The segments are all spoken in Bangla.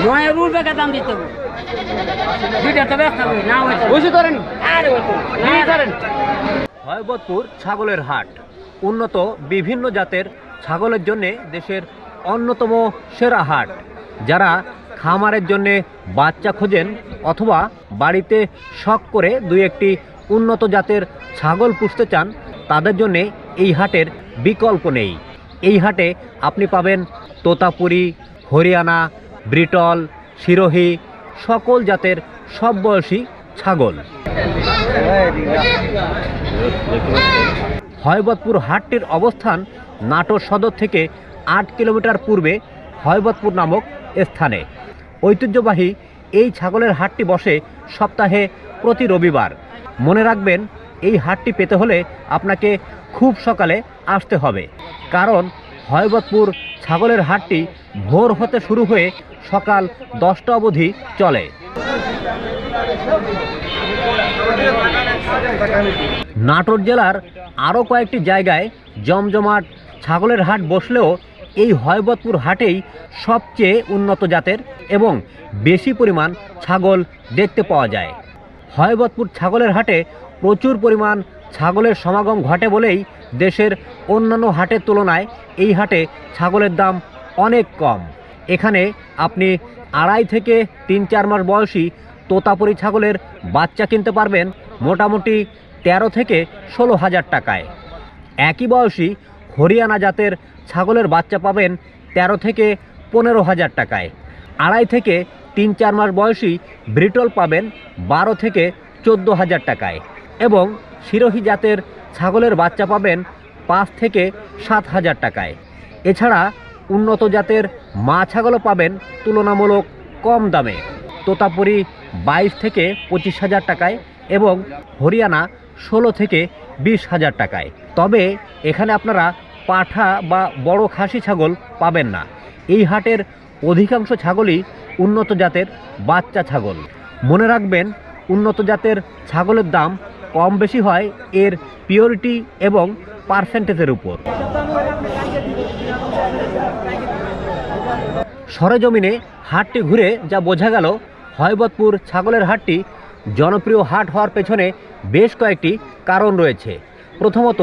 নয় রুল বেকা দাম দিতে হবে দুইটা তো ব্যস্ত হবে না হয়তো বুঝি করেন আরে করেন। হয়বতপুর ছাগলের হাট উন্নত বিভিন্ন জাতের ছাগলের জন্য দেশের অন্যতম সেরা হাট। যারা খামারের জন্য বাচ্চা খোঁজেন অথবা বাড়িতে শখ করে দুই একটি উন্নত জাতের ছাগল পুষতে চান তাদের জন্য এই হাটের বিকল্প নেই। এই হাটে আপনি পাবেন তোতাপুরি, হরিয়ানা, ব্রিটল, সিরোহি সকল জাতের সব বয়সী ছাগল। হয়বতপুর হাটটির অবস্থান নাটোর সদর থেকে 8 কিলোমিটার পূর্বে হয়বতপুর নামক স্থানে। ঐতিহ্যবাহী এই ছাগলের হাটটি বসে সপ্তাহে প্রতি রবিবার। মনে রাখবেন এই হাটটি পেতে হলে আপনাকে খুব সকালে আসতে হবে, কারণ হয়বতপুর ছাগলের হাটটি ভোর হতে শুরু হয়ে সকাল 10টা অবধি চলে। নাটোর জেলার আরও কয়েকটি জায়গায় জমজমাট ছাগলের হাট বসলেও এই হয়বতপুর হাটেই সবচেয়ে উন্নত জাতের এবং বেশি পরিমাণ ছাগল দেখতে পাওয়া যায়। হয়বতপুর ছাগলের হাটে প্রচুর পরিমাণ ছাগলের সমাগম ঘটে বলেই দেশের অন্যান্য হাটের তুলনায় এই হাটে ছাগলের দাম অনেক কম। এখানে আপনি 2.5 থেকে 3-4 মাস বয়সী তোতাপুরি ছাগলের বাচ্চা কিনতে পারবেন মোটামুটি 13 থেকে 16,000 টাকায়। একই বয়সী হরিয়ানা জাতের ছাগলের বাচ্চা পাবেন 13 থেকে 15,000 টাকায়। 2.5 থেকে 3-4 মাস বয়সী ব্রিটল পাবেন 12 থেকে 14,000 টাকায় এবং সিরোহি জাতের ছাগলের বাচ্চা পাবেন 5 থেকে 7,000 টাকায়। এছাড়া উন্নত জাতের মা ছাগলও পাবেন তুলনামূলক কম দামে। তোতাপুরি 22 থেকে 25,000 টাকায় এবং হরিয়ানা 16 থেকে 20,000 টাকায়। তবে এখানে আপনারা পাঠা বা বড় খাসি ছাগল পাবেন না। এই হাটের অধিকাংশ ছাগলই উন্নত জাতের বাচ্চা ছাগল। মনে রাখবেন উন্নত জাতের ছাগলের দাম কম বেশি হয় এর পিওরিটি এবং পার্সেন্টেজের উপর। সরেজমিনে হাটটি ঘুরে যা বোঝা গেল, হয়বতপুর ছাগলের হাটটি জনপ্রিয় হাট হওয়ার পেছনে বেশ কয়েকটি কারণ রয়েছে। প্রথমত,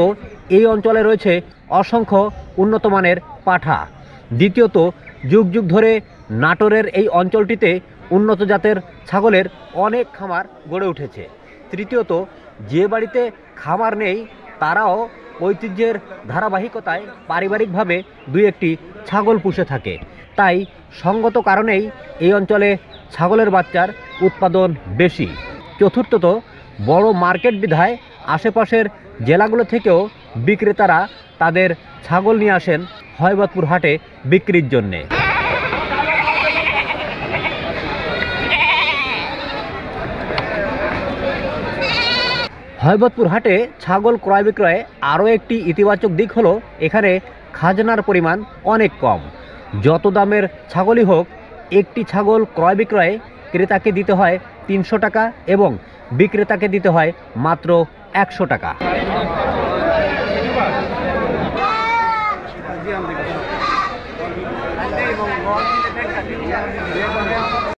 এই অঞ্চলে রয়েছে অসংখ্য উন্নত মানের পাঠা। দ্বিতীয়ত, যুগ যুগ ধরে নাটোরের এই অঞ্চলটিতে উন্নত জাতের ছাগলের অনেক খামার গড়ে উঠেছে। তৃতীয়ত, যে বাড়িতে খামার নেই তারাও ঐতিহ্যের ধারাবাহিকতায় পারিবারিকভাবে দুই একটি ছাগল পুষে থাকে। তাই সঙ্গত কারণেই এই অঞ্চলে ছাগলের বাচ্চার উৎপাদন বেশি। চতুর্থত, বড় মার্কেট বিধায় আশেপাশের জেলাগুলো থেকেও বিক্রেতারা তাদের ছাগল নিয়ে আসেন হয়বতপুর হাটে বিক্রির জন্যে। হয়বতপুর হাটে ছাগল ক্রয় বিক্রয়ে আরও একটি ইতিবাচক দিক হলো এখানে খাজনার পরিমাণ অনেক কম। যত দামের ছাগলই হোক, একটি ছাগল ক্রয় বিক্রয়ে ক্রেতাকে দিতে হয় 300 টাকা এবং বিক্রেতাকে দিতে হয় মাত্র 100 টাকা।